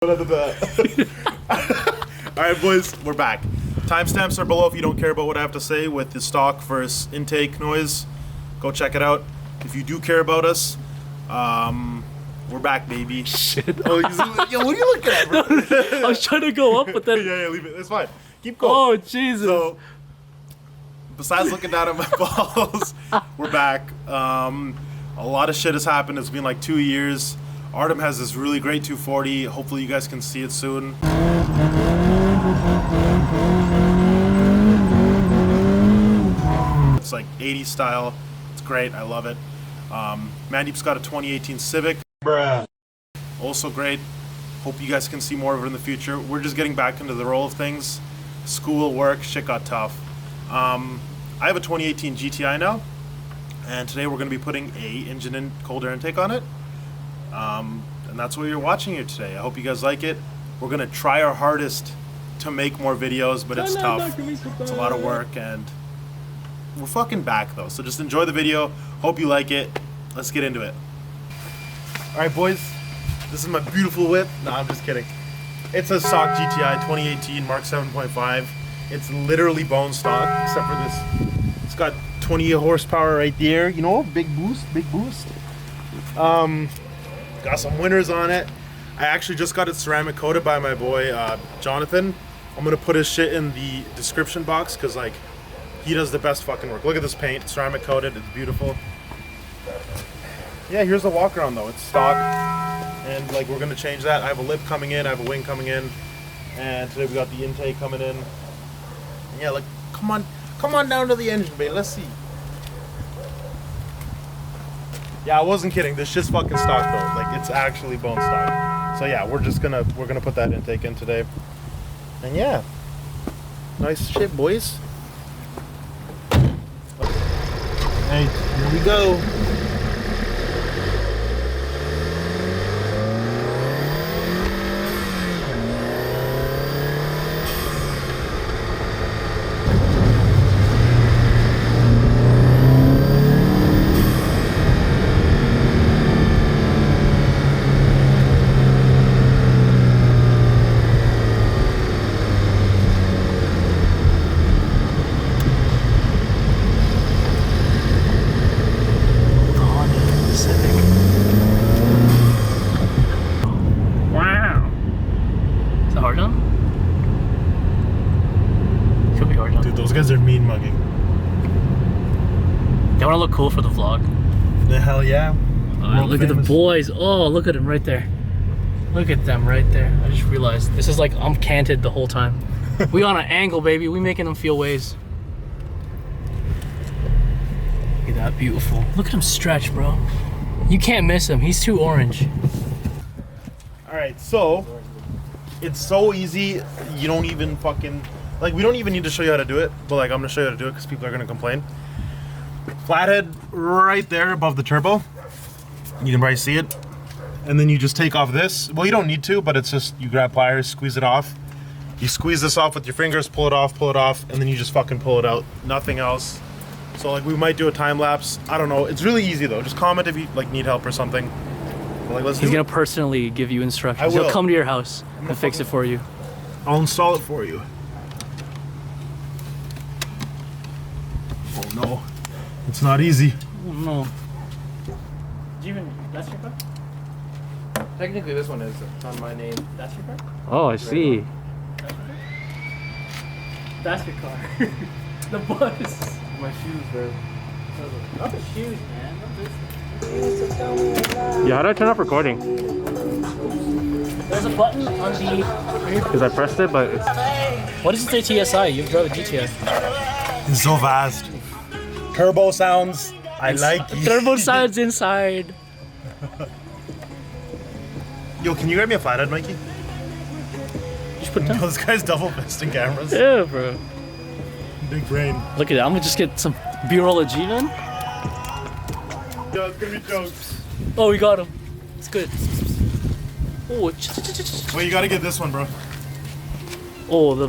Alright boys, we're back. Timestamps are below if you don't care about what I have to say with the stock versus intake noise. Go check it out. If you do care about us, we're back, baby. Shit. Yo, what are you looking at, bro? I was trying to go up, but then... yeah, leave it. It's fine. Keep going. Oh, Jesus. So, besides looking down at my balls, we're back. A lot of shit has happened. It's been like 2 years. Artem has this really great 240. Hopefully you guys can see it soon. It's like 80s style. It's great. I love it. Mandeep's got a 2018 Civic. Bruh. Also great. Hope you guys can see more of it in the future. We're just getting back into the roll of things. School, work, shit got tough. I have a 2018 GTI now. And today we're going to be putting a Injen Cold Air Intake on it. And that's what you're watching here today. I hope you guys like it. We're going to try our hardest to make more videos, but it's tough. It's a lot of work, and we're fucking back though. So just enjoy the video. Hope you like it. Let's get into it. Alright boys, this is my beautiful whip. No, I'm just kidding. It's a stock GTI 2018 Mark 7.5. It's literally bone stock, except for this. It's got 20 horsepower right there. You know, big boost, big boost. Got some winners on it. I actually just got it ceramic coated by my boy Jonathan. I'm gonna put his shit in the description box because like he does the best fucking work. Look at this paint, ceramic coated, it's beautiful. Yeah, here's the walk around though. It's stock, and like we're gonna change that. I have a lip coming in, I have a wing coming in, and today we got the intake coming in. And yeah, like come on down to the engine bay. Let's see. Yeah, I wasn't kidding. This shit's fucking stock though. Like it's actually bone stock. So yeah, we're gonna put that intake in today. And yeah, nice shit, boys. Hey, here we go. Those guys are mean mugging. They want to look cool for the vlog. The hell yeah. Look at the boys. Oh, look at them right there. Look at them right there. I just realized this is like I'm canted the whole time. We on an angle, baby. We making them feel ways. Look at that, beautiful. Look at him stretch, bro. You can't miss him. He's too orange. All right, so it's so easy. You don't even fucking. Like, we don't even need to show you how to do it, but like, I'm gonna show you how to do it because people are gonna complain. Flathead right there above the turbo. You can probably see it. And then you just take off this. Well, you don't need to, but it's just, you grab pliers, squeeze it off. You squeeze this off with your fingers, pull it off, and then you just fucking pull it out. Nothing else. So like, we might do a time lapse. I don't know. It's really easy though. Just comment if you like need help or something. But, like, He's gonna personally give you instructions. I will. He'll come to your house and fix it for you. I'll install it for you. Oh no, it's not easy. Oh no. That's your car? Technically this one is. It's on my name. That's your car? Oh, I see. That's your car. The bus. My shoes, bro. Not the shoes, man. Not this. Yeah, how do I turn off recording? There's a button on the... Because I pressed it, but it's... What is the TSI? You drove a GTI. It's so fast. Turbo sounds. I like it. Turbo sounds inside. Yo, can you grab me a flathead, Mikey? Just put it down. Those guys double fisting cameras. Yeah, bro. Big brain. Look at that. I'm gonna just get some B-roll of G, man. Yo, it's gonna be jokes. Oh, we got him. It's good. Oh, wait, you gotta get this one, bro. Oh, the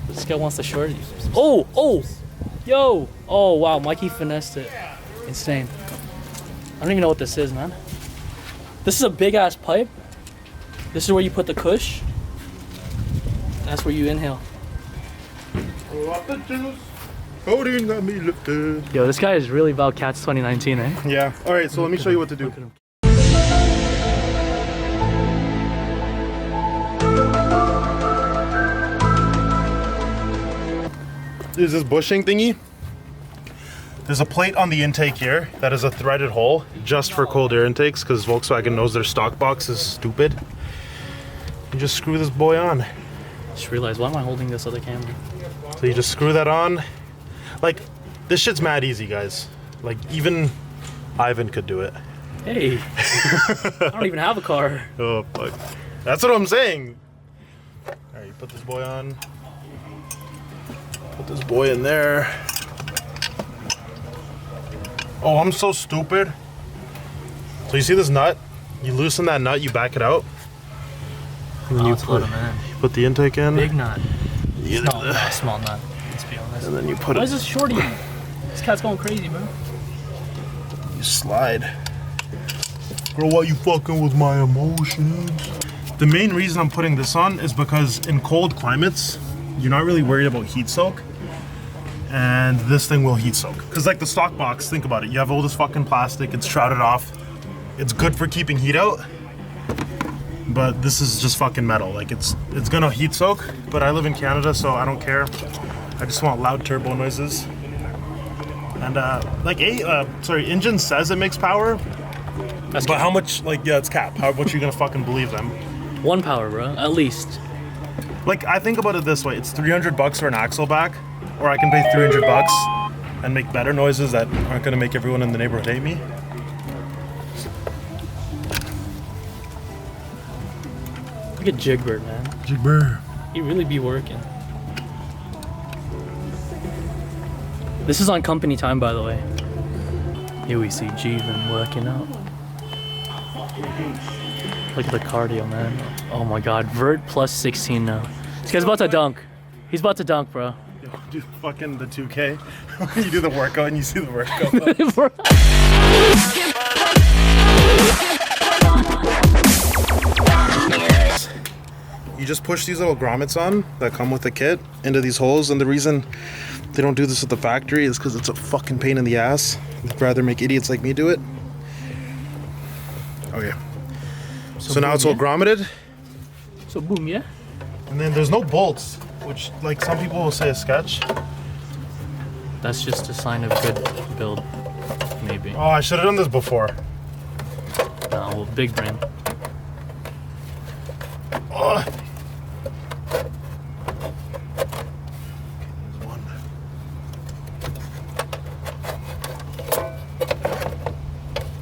This guy wants the shorty. Oh, oh, yo. Oh, wow, Mikey finessed it. Insane. I don't even know what this is, man. This is a big ass pipe. This is where you put the cush. That's where you inhale. Codeine got me lifted. Yo, this guy is really about Cats 2019, eh? Yeah. All right, so let me show you what to do. Look at him. There's this bushing thingy. There's a plate on the intake here that is a threaded hole just for cold air intakes because Volkswagen knows their stock box is stupid. You just screw this boy on. Just realized, why am I holding this other camera? So you just screw that on. Like, this shit's mad easy, guys. Like, even Ivan could do it. Hey, I don't even have a car. Oh, fuck. That's what I'm saying. All right, you put this boy on. Put this boy in there. Oh, I'm so stupid. So you see this nut? You loosen that nut, you back it out. And then you put the intake in. Big nut. Small nut, let's be honest. And then you put Why it. is this shorty? This cat's going crazy, bro. You slide. Bro, why you fucking with my emotions? The main reason I'm putting this on is because in cold climates, you're not really worried about heat soak. And this thing will heat soak. Cause like the stock box, think about it. You have all this fucking plastic, it's shrouded off. It's good for keeping heat out. But this is just fucking metal. Like it's gonna heat soak, but I live in Canada, so I don't care. I just want loud turbo noises. And Injen says it makes power. That's But how much, like, yeah, it's cap. How much are you gonna fucking believe them? 1 power, bro, at least. Like, I think about it this way. It's $300 for an axle back, or I can pay $300 and make better noises that aren't gonna make everyone in the neighborhood hate me. Look at Jigbird, man. Jigbird. He really be working. This is on company time, by the way. Here we see Jeevan working out. Look at the cardio, man. Oh my god, vert plus 16 now. This guy's about to dunk. He's about to dunk, bro. Yo, do fucking the 2K. You do the workout and you see the workout. You just push these little grommets on that come with the kit into these holes, and the reason they don't do this at the factory is because it's a fucking pain in the ass. They'd rather make idiots like me do it. Okay. So now it's all grommeted. So boom, yeah? And then there's no bolts, which like some people will say is sketch. That's just a sign of good build, maybe. Oh, I should have done this before. No, well, big brain. Oh.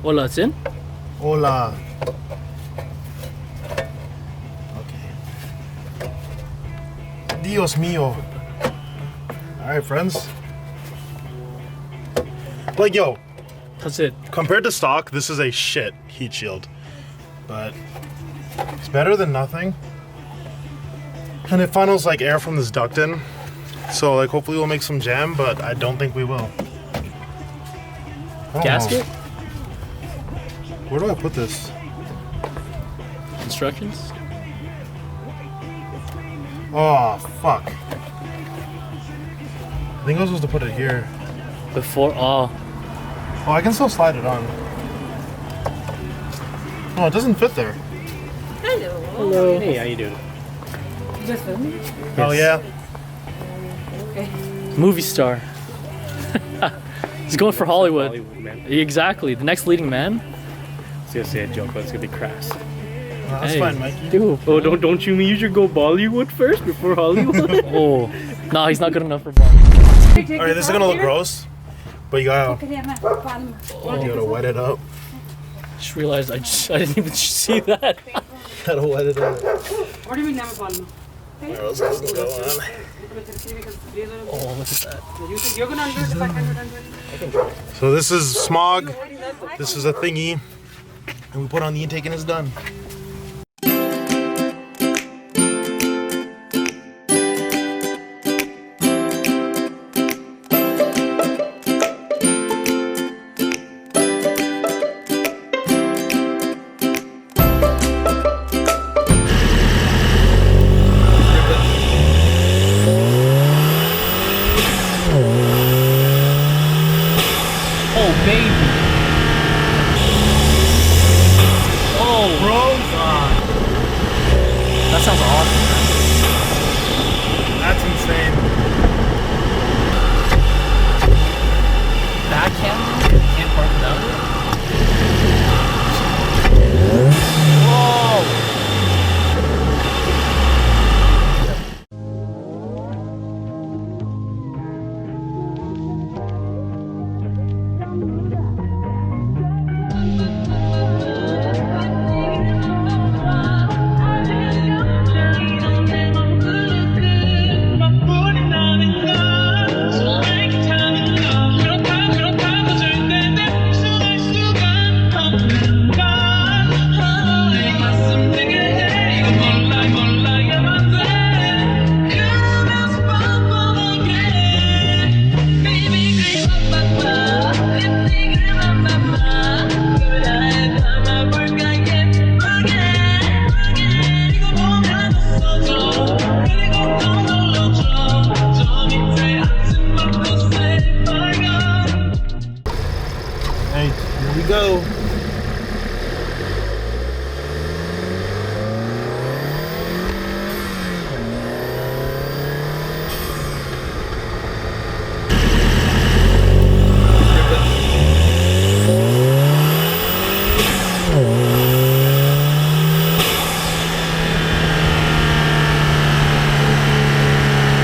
Hola, it's in? Hola. Okay. Dios mío. Alright, friends. Like, yo, That's it. compared to stock, this is a shit heat shield. But it's better than nothing. And it funnels like air from this duct in. So like hopefully we'll make some jam, but I don't think we will. I don't Gasket? know. Where do I put this? Instructions? Oh, fuck. I think I was supposed to put it here. Before, oh. Oh, I can still slide it on. Oh, it doesn't fit there. Hello. Hey, how you doing? Just filming? Oh, yeah. Okay. Movie star. He's going for Hollywood. man. Exactly. The next leading man. I was gonna say a joke, but it's gonna be crass. That's fine, Mikey. Dude. Oh, don't you mean you should go Bollywood first before Hollywood? Oh. No, he's not good enough for ball. Alright, this is gonna look gross, but you gotta wet it up. Just realized I didn't even see that. Gotta wet it up. What do you mean never palm? Where else does it go on? Oh, look at that. You think you're gonna undo it if I can undo it? So this is smog. This is a thingy, and we put on the intake and it's done. That sounds awesome. That's insane. Back camera? Can't park without it? Whoa! Hey, here we go.